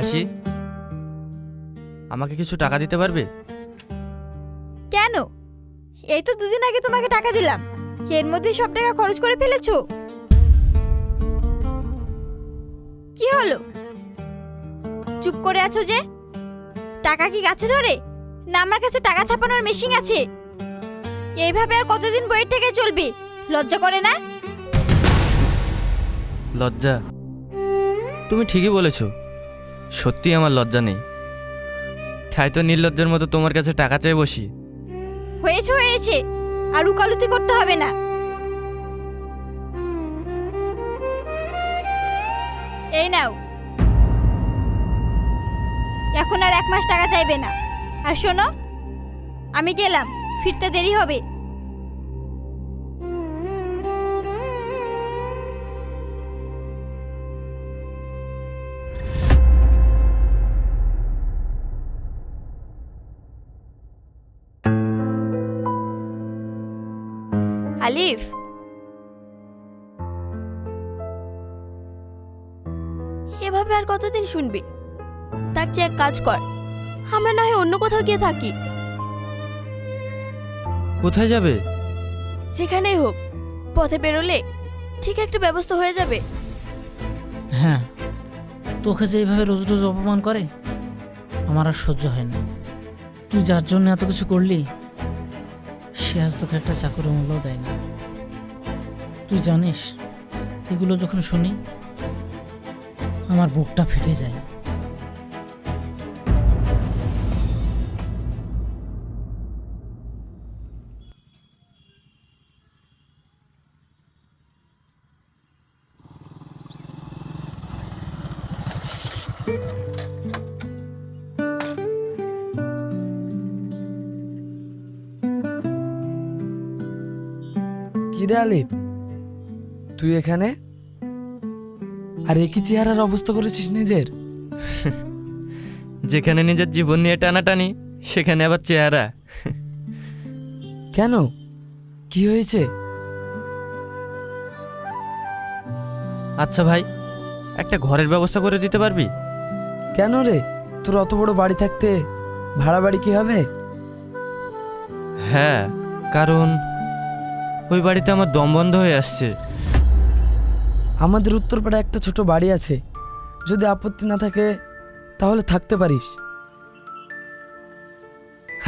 হাসি, আমাকে কিছু টাকা দিতে পারবে? কেন? এই তো দুদিন আগে তোমাকে টাকা দিলাম, এর মধ্যে সব টাকা খরচ করে ফেলেছো। কি হলো, চুপ করে আছো যে? টাকা কি গাছে ধরে, না আমার কাছে টাকা ছাপানোর মেশিন আছে? এইভাবে আর কতদিন বইয়ের থেকে চলবে? লজ্জা করে না? লজ্জা? তুমি ঠিকই বলেছো, সত্যি আমার লজ্জা নেই, তাই তো নির্লজ্জার মতো তোমার কাছে টাকা চেয়ে বসি। হয়েছে হয়েছে, আর উকালতি করতে হবে না। এই নাও, এখন আর 1 মাস টাকা চাইবে না। আর শোনো, আমি গেলাম, ফিরতে দেরি হবে। আলিফ, এভাবে আর কতদিন শুনবি? তার চেয়ে এক কাজ কর, আমরা না হয় অন্য কোথাও গিয়ে থাকি। কোথায় যাবে? যেখানেই হোক, পথে বেরোলে ঠিক একটা ব্যবস্থা হয়ে যাবে। হ্যাঁ, তোকে যে এইভাবে রোজ রোজ অপমান করে আমার আর সহ্য হয় না। তুই যার জন্য এত কিছু করলি, সে আজ তোকে একটা চাকরির মূল্য দেয় না। তুই জানিস, এগুলো যখন শুনি আমার বুকটা ফেটে যায়। কি রে আলিফ, তুই এখানে? আর একই চেহারার অবস্থা করেছিস নিজের? যেখানে নিজের জীবন নিয়ে টানাটানি, সেখানে আবার চেহারা। কেন, কি হয়েছে? আচ্ছা ভাই, একটা ঘরের ব্যবস্থা করে দিতে পারবি? কেন রে, তোর অত বড় বাড়ি থাকতে ভাড়া বাড়ি কি হবে? হ্যাঁ, কারণ ওই বাড়িতে আমার দম বন্ধ হয়ে আসছে। আমাদের উত্তরপাড়ায় একটা ছোট বাড়ি আছে, যদি আপত্তি না থাকে তাহলে থাকতে পারিস।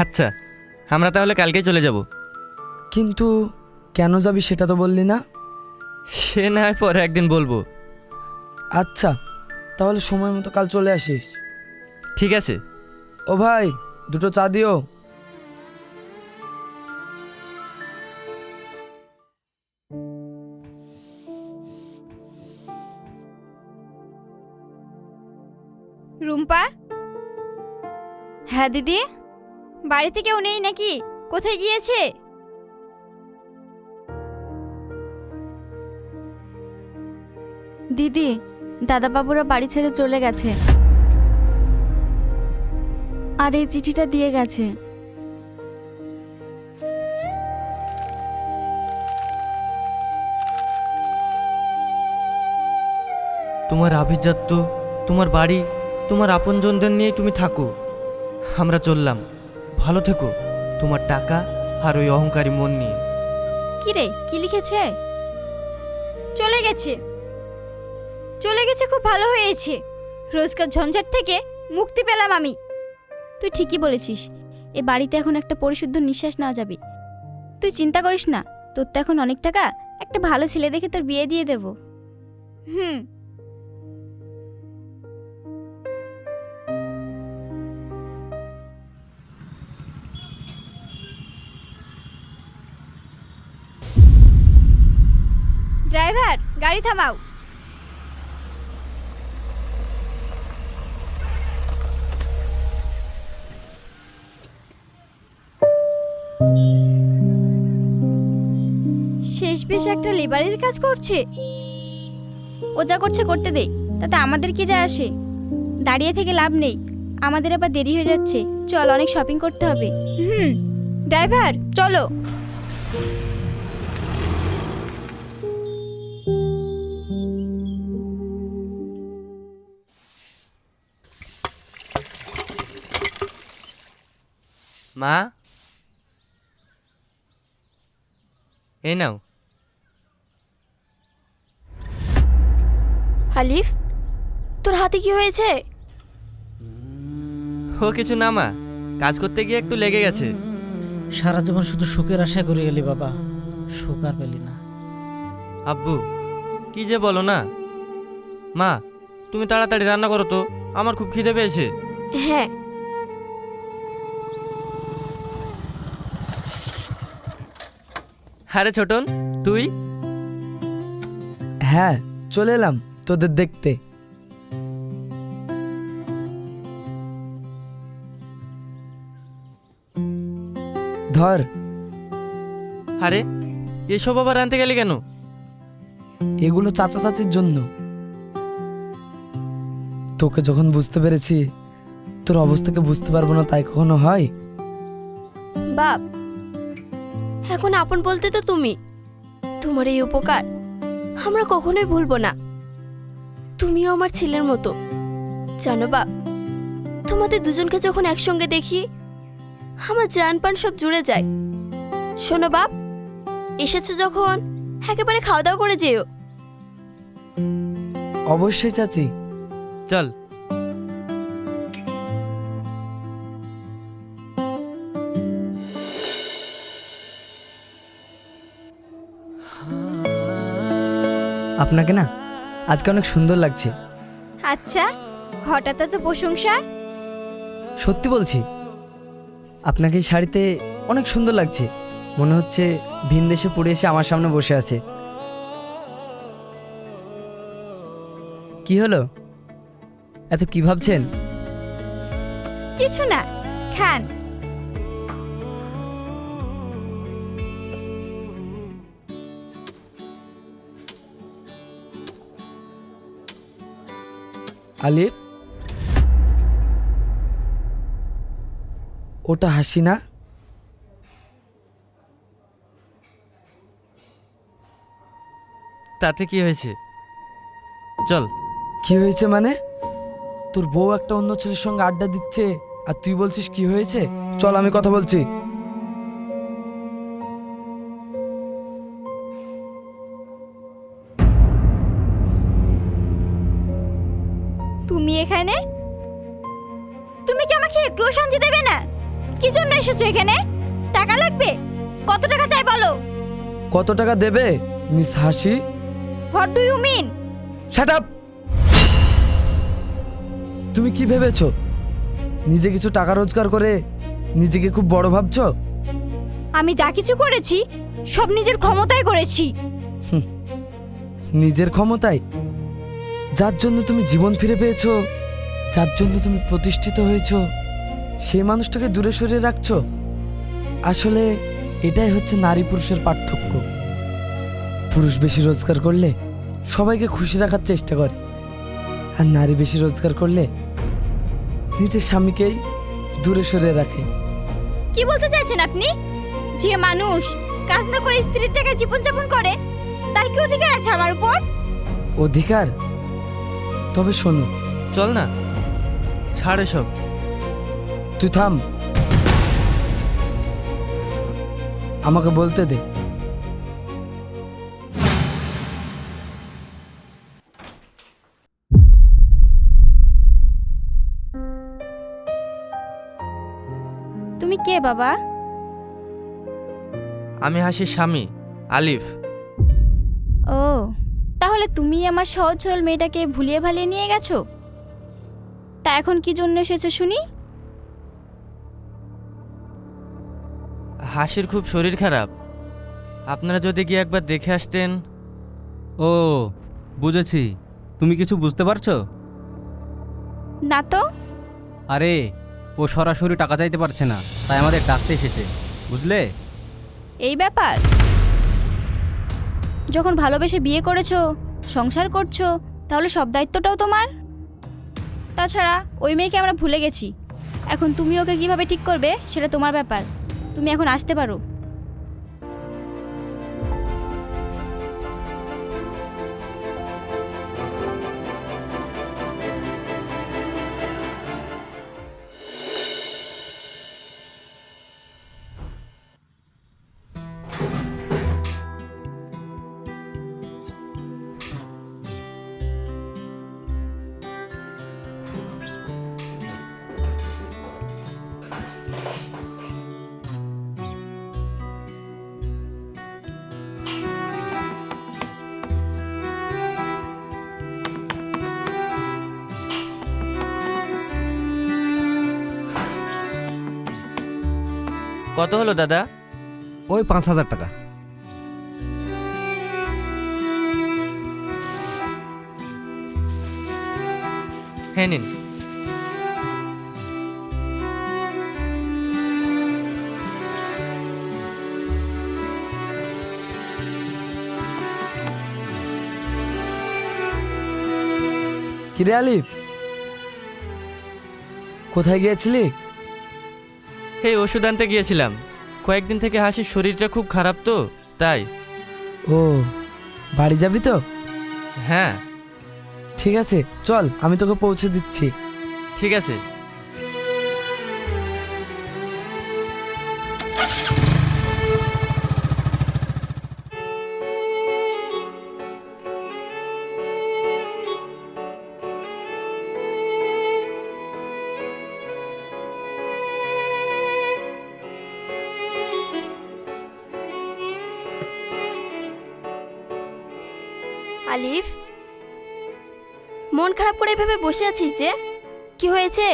আচ্ছা, আমরা তাহলে কালকেই চলে যাব। কিন্তু কেন যাবি সেটা তো বললি না। সে না হয় পরে একদিন বলবো। আচ্ছা, তাহলে সময় মতো কাল চলে আসিস। ঠিক আছে। ও ভাই, দুটো চা দিও। রুম্পা? হ্যাঁ দিদি। বাড়িতে কেউ নেই নাকি? কোথায় গিয়েছে? দিদি, দাদাবাবুরা বাড়ি ছেড়ে চলে গেছে, আর এই চিঠিটা দিয়ে গেছে। তোমার আভিজাত্য, তোমার বাড়ি, তোমার আপনজনদের নিয়ে তুমি থাকো। আমরা চললাম, ভালো থেকো তোমার টাকা আর ওই অহংকারী মন নিয়ে। কি রে, কি লিখেছে? চলে গেছে, চলে গেছে, খুব ভালো হয়েছে। রোজকার ঝঞ্ঝাট থেকে মুক্তি পেলাম আমি। তুই ঠিকই বলেছিস, এ বাড়িতে এখন একটা পরিশুদ্ধ নিঃশ্বাস নেওয়া যাবে। তুই চিন্তা করিস না, তোর তো এখন অনেক টাকা, একটা ভালো ছেলে দেখে তোর বিয়ে দিয়ে দেব। হুম। ড্রাইভার, গাড়ি থামাও। শেষ বেশ একটা লেবারের কাজ করছে। ও যা করছে করতে দে, তাতে আমাদের কি যায় আসে? দাঁড়িয়ে থেকে লাভ নেই, আমাদের আবার দেরি হয়ে যাচ্ছে। চল, অনেক শপিং করতে হবে। হুম, ড্রাইভার চলো। মা, এই নাও। আলিফ, তোর হাতে কি হয়েছে? ও কিছু না মা, কাজ করতে গিয়ে একটু লেগে গেছে। সারা জীবন শুধু সুখের আশা করে গেলি বাবা, সুখ আর পেলি না। আব্বু, কি যে বলো না। মা, তুমি তাড়াতাড়ি রান্না করো তো, আমার খুব খিদে পেয়েছে। হ্যাঁ। আরে ছোটন, তুই? হ্যাঁ, চলে এলাম তোদের দেখতে। ধর। আরে এসব আবার আনতে গেলে কেন? এগুলো চাচা চাচির জন্য। তোকে যখন বুঝতে পেরেছি তোর অবস্থাকে বুঝতে পারবো না, তাই কখনো হয়? বাপ, এখন আপন বলতে তো তুমি। তোমার এই উপকার আমরা কখনোই ভুলবো না। তুমিও আমার ছেলের মতো। জানো বাপ, তোমাদের দুজনকে যখন একসঙ্গে দেখি আমার জান পান সব জুড়ে যায়। শোনো বাপ, এসেছো যখন একেবারে খাওয়া দাওয়া করে যেও। অবশ্যই চাচি। চল। আপনাকে না আজকে অনেক সুন্দর লাগছে। আচ্ছা, হঠাৎ এত প্রশংসা? সত্যি বলছি, আপনাকে এই শাড়িতে অনেক সুন্দর লাগছে। মনে হচ্ছে ভিন দেশে পড়ে এসে আমার সামনে বসে আছে। কি হলো, এত কি ভাবছেন? কিছু না, খান। আলিফ, ওটা হাসি না? তাতে কি হয়েছে? চল। কি হয়েছে মানে? তোর বউ একটা অন্য ছেলের সঙ্গে আড্ডা দিচ্ছে আর তুই বলছিস কি হয়েছে? চল, আমি কথা বলছি। তুমি এখানে? তুমি কি আমাকে একটুও শান্তি দেবে না? কি জন্য এসেছো এখানে? টাকা লাগবে? কত টাকা চাই বলো। কত টাকা দেবে miss Hasi? What do you mean? Shut up! তুমি কি ভেবেছো নিজে কিছু টাকা রোজগার করে নিজেকে খুব বড় ভাবছো? আমি যা কিছু করেছি সব নিজের ক্ষমতায় করেছি। নিজের ক্ষমতায়? যার জন্য তুমি জীবন ফিরে পেয়েছো, যার জন্য তুমি প্রতিষ্ঠিত হয়েছো, সেই মানুষটাকে দূরে সরিয়ে রাখছো। আসলে এটাই হচ্ছে নারী পুরুষের পার্থক্য। পুরুষ বেশি রোজগার করলে সবাইকে খুশি রাখার চেষ্টা করে, আর নারী বেশি রোজগার করলে নিজের স্বামীকেই দূরে সরিয়ে রাখে। কি বলতে চাইছেন আপনি? যে মানুষ কাজ না করে স্ত্রীর টাকায় জীবনযাপন করে তার কি অধিকার আছে আমার উপর? অধিকার? তবে শোনো। চল না, ছাড় এসব। তুই থাম, আমাকে বলতে দে। তুমি কে বাবা? আমি হাসির স্বামী, আলিফ। ও, তাহলে তুমি আমার সহজ সরল মেয়েটাকে ভুলিয়ে ভালিয়ে নিয়ে গেছো? তা এখন কি জন্য এসেছো শুনি? হাসির খুব শরীর খারাপ, আপনারা যদি গিয়ে একবার দেখে আসতেন। ও বুঝেছি, তুমি কিছু বুঝতে পারছো? না তো। আরে ও সরাসরি টাকা চাইতে পারছে না, তাই আমাদের ডাকতে এসেছে, বুঝলে? এই ব্যাপার? যখন ভালোবেসে বিয়ে করেছো, সংসার করছো, তাহলে সব দায়িত্বটাও তোমার। তাছাড়া ওই মেয়েকে আমরা ভুলে গেছি। এখন তুমি ওকে কিভাবে ঠিক করবে সেটা তোমার ব্যাপার। তুমি এখন আসতে পারো। কত হলো দাদা? ওই 5,000 টাকা। হ্যাঁ নিন। কিরে আলিফ, কোথায় গিয়েছিলি? এই ওষুধ আনতে গিয়েছিলাম। কয়েকদিন থেকে হাসির শরীরটা খুব খারাপ তো, তাই। ও, বাড়ি যাবি তো? হ্যাঁ ঠিক আছে, চল আমি তোকে পৌঁছে দিচ্ছি। ঠিক আছে। আলিফ, মন খারাপ করে এভাবে বসে আছিস যে? কি হয়েছে?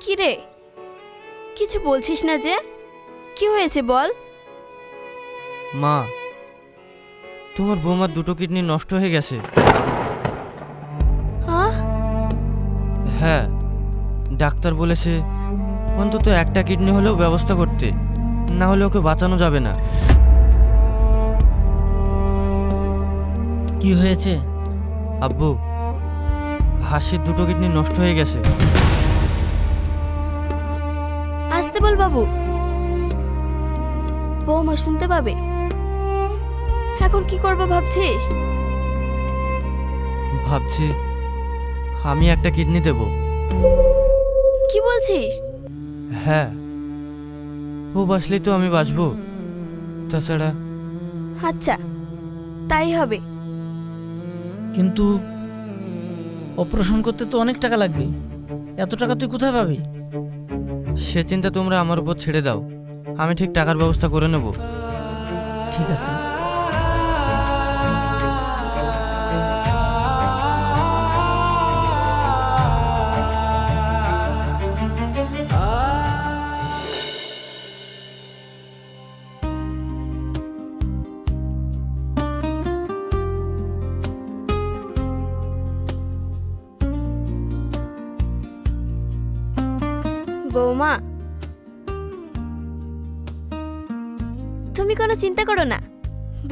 কি রে, কিছু বলছিস না যে? কি হয়েছে বল। মা, তোমার বৌমার দুটো কিডনি নষ্ট হয়ে গেছে। হ্যাঁ? হ্যাঁ, ডাক্তার বলেছে অন্তত একটা কিডনি হলেও ব্যবস্থা করতে, না হলে ওকে বাঁচানো যাবে না। কি হয়েছে? আব্বু, হাসির দুটো কিডনি নষ্ট হয়ে গেছে। আসতে বল বাবু, বৌমা শুনতে পাবে। এখন কি করবো ভাবছিস? ভাবছি আমি একটা কিডনি দেব। কি বলছিস? হ্যাঁ, ও বাঁচলেই তো আমি বাঁচবো, তাছাড়া। আচ্ছা, তাই হবে। কিন্তু অপারেশন করতে তো অনেক টাকা লাগবে। এত টাকা তুই কোথায় পাবি? সে চিন্তা তোমরা আমার উপর ছেড়ে দাও, আমি ঠিক টাকার ব্যবস্থা করে নেব। ঠিক আছে। বৌমা, তুমি কোনো চিন্তা করো না,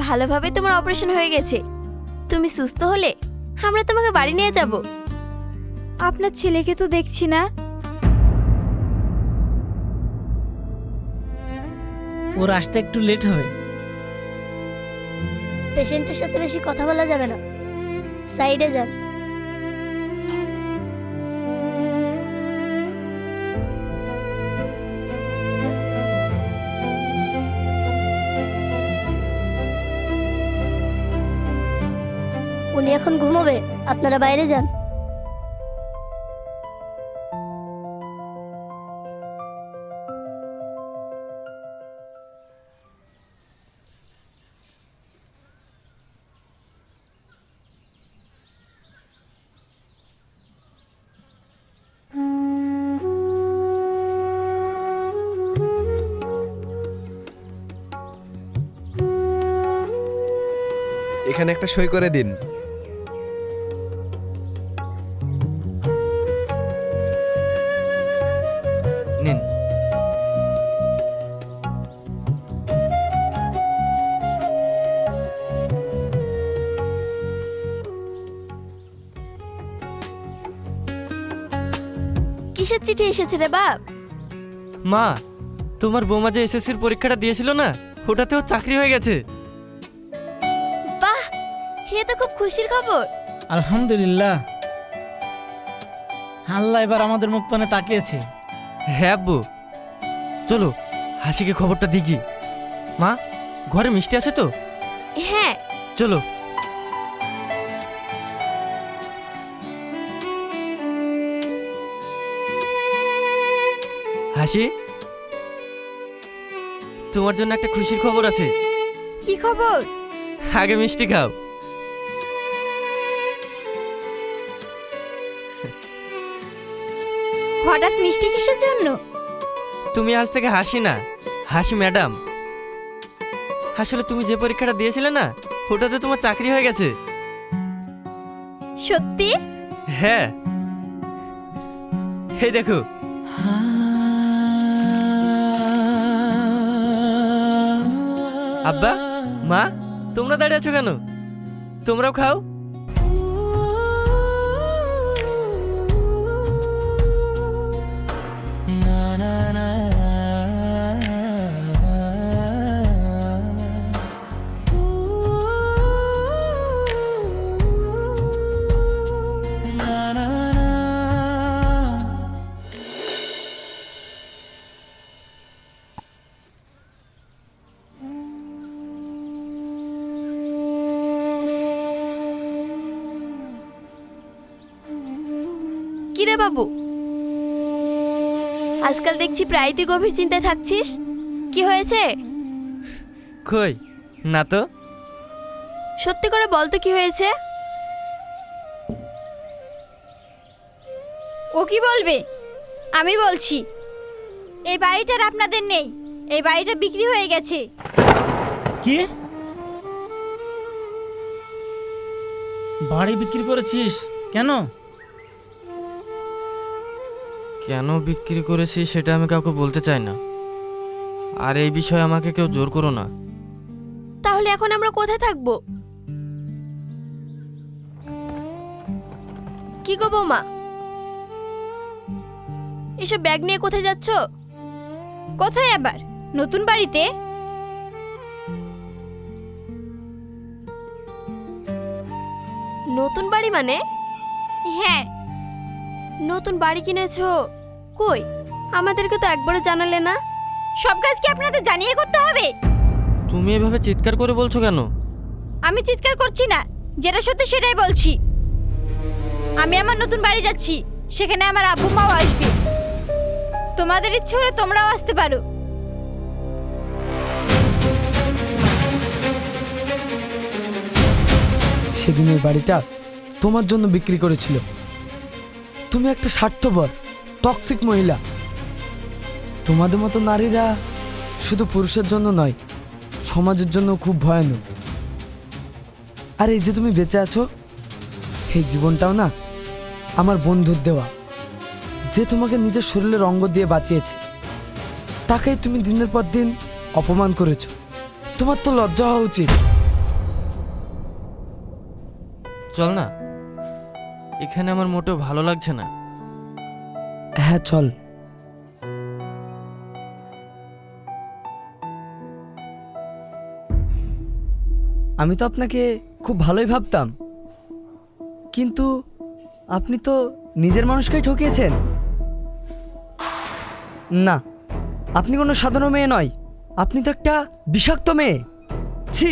ভালোভাবে তোমার অপারেশন হয়ে গেছে। তুমি সুস্থ হলে আমরা তোমাকে বাড়ি নিয়ে যাব। আপনার ছেলেকে তো দেখছি না। ওর আসতে একটু লেট হবে। পেশেন্টের সাথে বেশি কথা বলা যাবে না, সাইডে যান। উনি এখন ঘুমোবে, আপনারা বাইরে যান। এখানে একটা সই করে দিন। নিন। কিসের চিঠি এসেছে রে বাপ? মা, তোমার বৌমা যে এসএসসির পরীক্ষাটা দিয়েছিল না, ওটাতেও চাকরি হয়ে গেছে। বাহ, এ তো খুব খুশির খবর। আলহামদুলিল্লাহ, আল্লাহ এবার আমাদের মুখ পানে তাকিয়েছে। হ্যাঁ আব্বু, চলো হাসিকে খবরটা দিই। মা, ঘরে মিষ্টি আছে তো? হ্যাঁ, চলো। হাসি, তোমার জন্য একটা খুশির খবর আছে। কি খবর? আগে মিষ্টি খাও। হঠাৎ মিষ্টি কিসের জন্য? তুমি আজ থেকে হাসি না, হাসি ম্যাডাম। আসলে তুমি যে পরীক্ষাটা দিয়েছিলে না, ওটাতে তোমার চাকরি হয়ে গেছে। সত্যি? হ্যাঁ, এই দেখো। আব্বা, মা, তোমরা দাঁড়িয়ে আছো কেন? তোমরাও খাও। কিরে বাবু, আজকাল দেখছি প্রায় তুই গভীর চিন্তায় থাকছিস। কি হয়েছে? কই না তো। সত্যি করে বল তো কি হয়েছে? ও কি বলবে? আমি বলছি, এই বাড়িটার আপনাদের নেই, এই বাড়িটা বিক্রি হয়ে গেছে। কি? বাড়ি বিক্রি করেছিস কেন? কেন বিক্রি করেছি সেটা আমি কাউকে বলতে চাই না, আর এই বিষয়ে আমাকে কেউ জোর করো না। তাহলে এখন আমরা কোথায় থাকবো? কি গো বৌমা, এসব ব্যাগ নিয়ে কোথায় যাচ্ছ? কোথায় আবার? নতুন বাড়িতে। নতুন বাড়ি মানে? হ্যাঁ, নতুন বাড়ি কিনেছো। কই, আমাদেরকে তো একবারও জানালে না। সব কাজ কি আপনাদের জানিয়ে করতে হবে? তুমি এভাবে চিৎকার করে বলছো কেন? আমি চিৎকার করছি না, যেটা সত্যি সেটাই বলছি। আমি আমার নতুন বাড়ি যাচ্ছি, সেখানে আমার আব্বু মাও আসবে। তোমাদের ইচ্ছে হলে তোমরাও আসতে পারো। সেদিন এই বাড়িটা তোমার জন্য বিক্রি করেছিল। তুমি একটা স্বার্থপর টক্সিক মহিলা। তোমাদের মতো নারীরা শুধু পুরুষের জন্য নয়, সমাজের জন্য খুব ভয়ানক। আর এই যে তুমি বেঁচে আছো, এই জীবনটাও না আমার বন্ধুর দেওয়া, যে তোমাকে নিজের শরীরের অঙ্গ দিয়ে বাঁচিয়েছে। তাকেই তুমি দিনের পর দিন অপমান করেছো। তোমার তো লজ্জা হওয়া উচিত। চল না, এখানে আমার মোটেও ভালো লাগছে না। হ্যাঁ চল। আমি তো আপনাকে খুব ভালোই ভাবতাম, কিন্তু আপনি তো নিজের মানুষকেই ঠকিয়েছেন। না, আপনি কোনো সাধারণ মেয়ে নয়, আপনি তো একটা বিষাক্ত মেয়ে। ছি!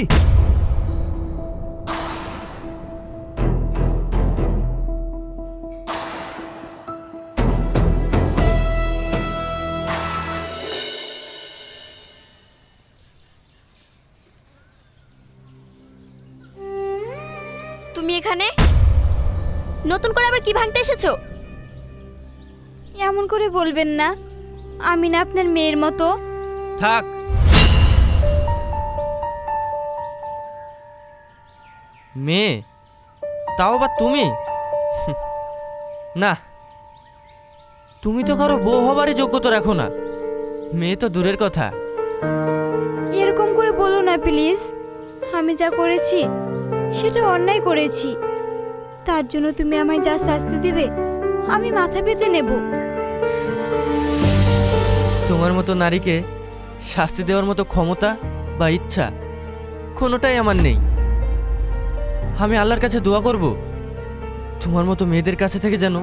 তুমি এখানে নতুন করে আবার কি ভাঙতে এসেছো? এমন করে বলবেন না, আমি না আপনার মেয়ের মতো। থাক, মেয়ে তাও বা তুমি? না, তুমি তো কারো বউ হবারই যোগ্যতা রাখো না, মেয়ে তো দূরের কথা। এরকম করে বলো না প্লিজ। আমি যা করেছি সেটা অন্যায় করেছি, তার জন্য তুমি আমায় যা শাস্তি দেবে আমি মাথা পেতে নেব। তোমার মতো নারীকে শাস্তি দেওয়ার মতো ক্ষমতা বা ইচ্ছা কোনোটাই আমার নেই। আমি আল্লাহর কাছে দোয়া করব তোমার মতো মেয়েদের কাছে থেকে যেন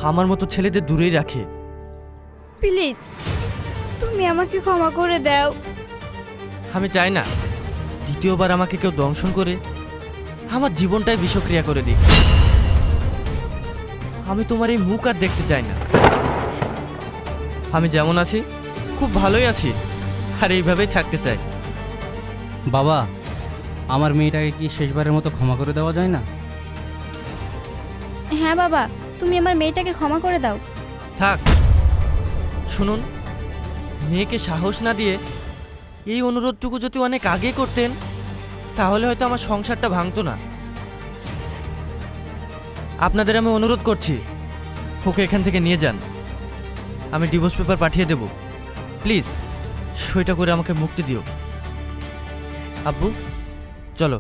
আমার মতো ছেলেদের দূরেই রাখে। প্লিজ তুমি আমাকে ক্ষমা করে দাও। আমি চাই না দ্বিতীয়বার আমাকে কেউ দংশন করে আমার জীবনটাই বিষক্রিয়া করে দিক। আমি তোমার এই মুখ আর দেখতে চাই না। আমি যেমন আছি খুব ভালোই আছি, আর এইভাবেই থাকতে চাই। বাবা, আমার মেয়েটাকে কি শেষবারের মতো ক্ষমা করে দেওয়া যায় না? হ্যাঁ বাবা, তুমি আমার মেয়েটাকে ক্ষমা করে দাও। থাক, শুনুন, মেয়েকে সাহস না দিয়ে এই অনুরোধটুকু যদি অনেক আগে করতেন তাহলে হয়তো আমার সংসারটা ভাঙতো না। আপনাদের আমি অনুরোধ করছি, ওকে এখান থেকে নিয়ে যান। আমি ডিভোর্স পেপার পাঠিয়ে দেব। প্লিজ সইটা করে আমাকে মুক্তি দিও। আব্বু চলো।